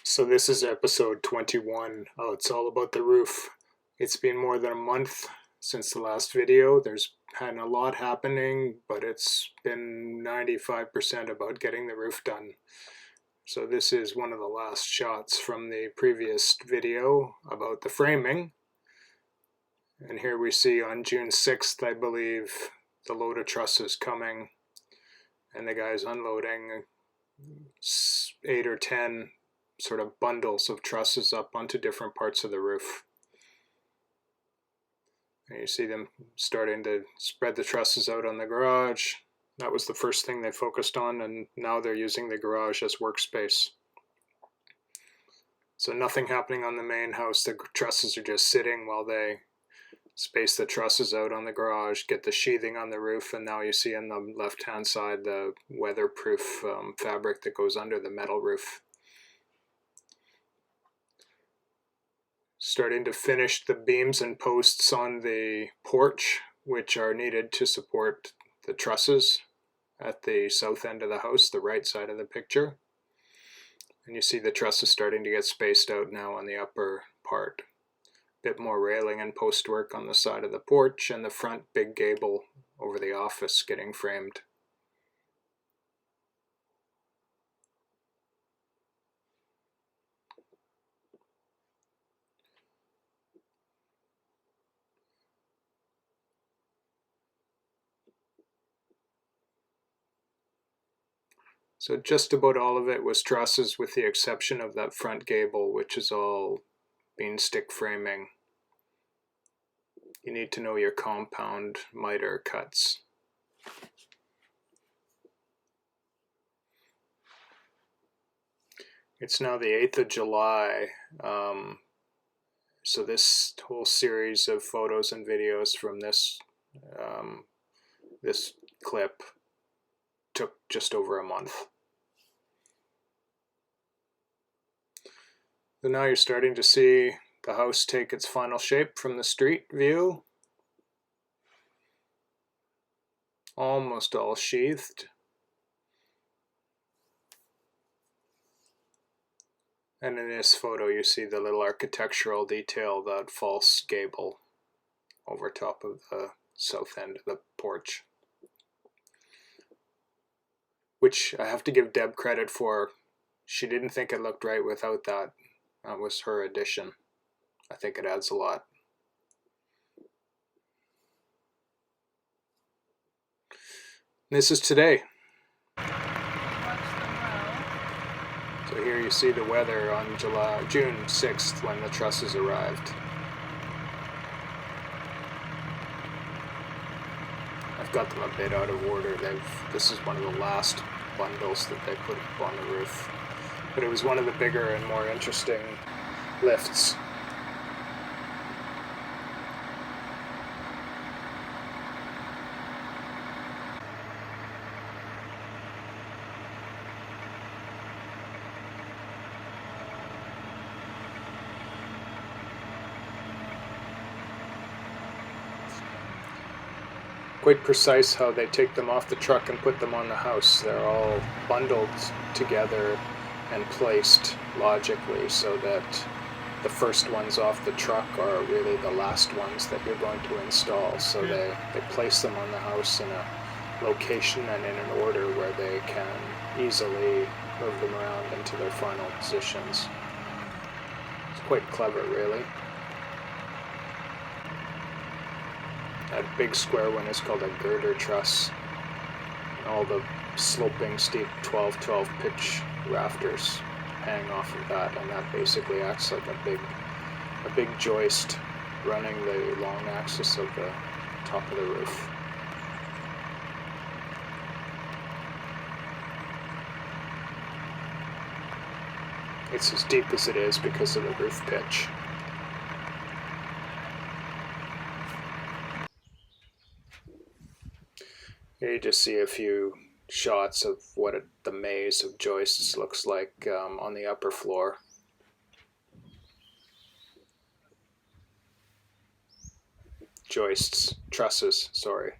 So this is episode 21. Oh, it's all about the roof. It's been more than a month since the last video. There's been a lot happening, but it's been 95% about getting the roof done. So this is one of the last shots from the previous video about the framing. And here we see on June 6th, I believe, the load of trusses coming, and the guy's unloading 8 or 10 sort of bundles of trusses up onto different parts of the roof. And you see them starting to spread the trusses out on the garage. That was the first thing they focused on, and now they're using the garage as workspace. So nothing happening on the main house. The trusses are just sitting while they space the trusses out on the garage, get the sheathing on the roof, and now you see on the left-hand side the weatherproof fabric that goes under the metal roof. Starting to finish the beams and posts on the porch, which are needed to support the trusses at the south end of the house, the right side of the picture. And you see the trusses starting to get spaced out now on the upper part. Bit more railing and post work on the side of the porch, and the front big gable over the office getting framed. So just about all of it was trusses, with the exception of that front gable, which is all being stick framing. You need to know your compound miter cuts. It's now the 8th of July, so this whole series of photos and videos from this clip took just over a month. So now you're starting to see the house take its final shape from the street view. Almost all sheathed. And in this photo you see the little architectural detail, that false gable over top of the south end of the porch. Which I have to give Deb credit for. She didn't think it looked right without that. That was her addition. I think it adds a lot. This is today. So here you see the weather on June 6th when the trusses arrived. I've got them a bit out of order. This is one of the last bundles that they put up on the roof. But it was one of the bigger and more interesting lifts. Quite precise how they take them off the truck and put them on the house. They're all bundled together and placed logically so that the first ones off the truck are really the last ones that you're going to install. So they place them on the house in a location and in an order where they can easily move them around into their final positions. It's quite clever, really. That big square one is called a girder truss. And all the sloping, steep 12-12 pitch rafters hang off of that, and that basically acts like a big joist running the long axis of the top of the roof. It's as deep as it is because of the roof pitch. Here you just see a few shots of what the maze of joists looks like on the upper floor. Trusses, sorry.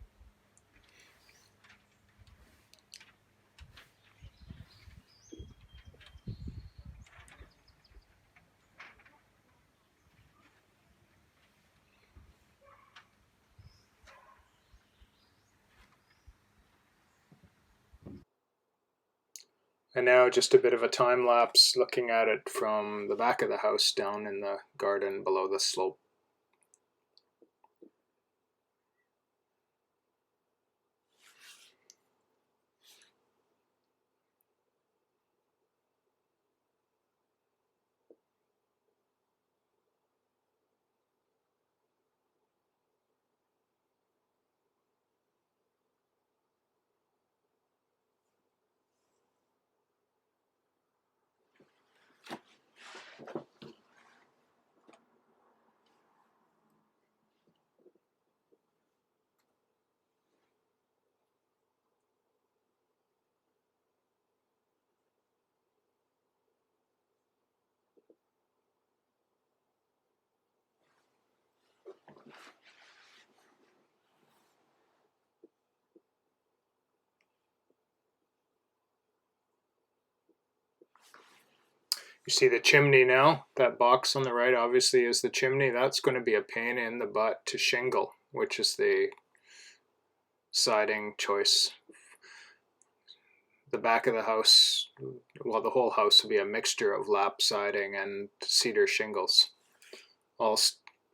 And now just a bit of a time lapse looking at it from the back of the house down in the garden below the slope. You see the chimney now? That box on the right obviously is the chimney. That's going to be a pain in the butt to shingle, which is the siding choice. The back of the house, well, the whole house will be a mixture of lap siding and cedar shingles, all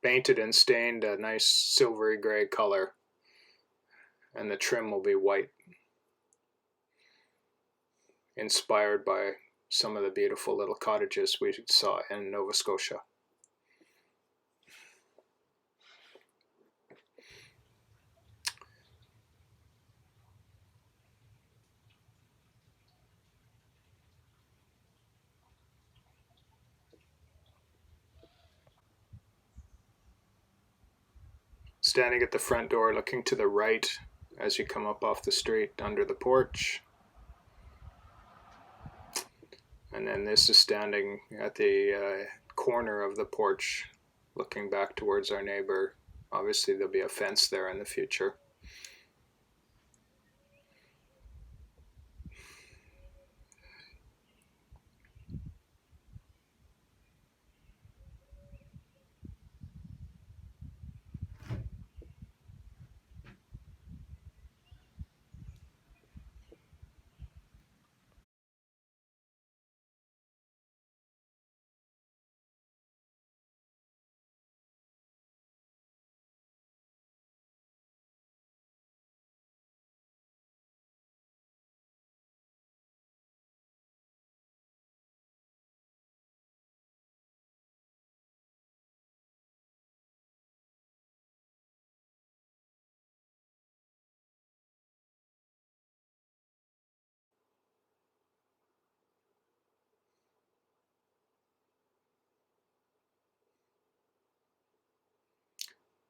painted and stained a nice silvery gray color, and the trim will be white, inspired by some of the beautiful little cottages we saw in Nova Scotia. Standing at the front door, looking to the right as you come up off the street under the porch. And then this is standing at the corner of the porch, looking back towards our neighbor. Obviously, there'll be a fence there in the future.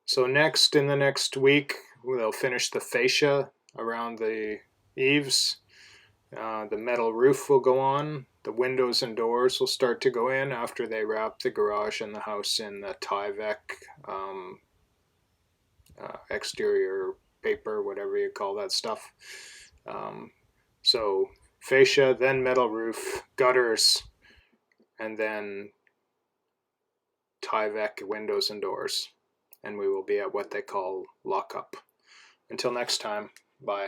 So next, in the next week, they'll finish the fascia around the eaves. The metal roof will go on. The windows and doors will start to go in after they wrap the garage and the house in the Tyvek exterior paper, whatever you call that stuff. So fascia, then metal roof, gutters, and then Tyvek windows and doors. And we will be at what they call lockup. Until next time, bye.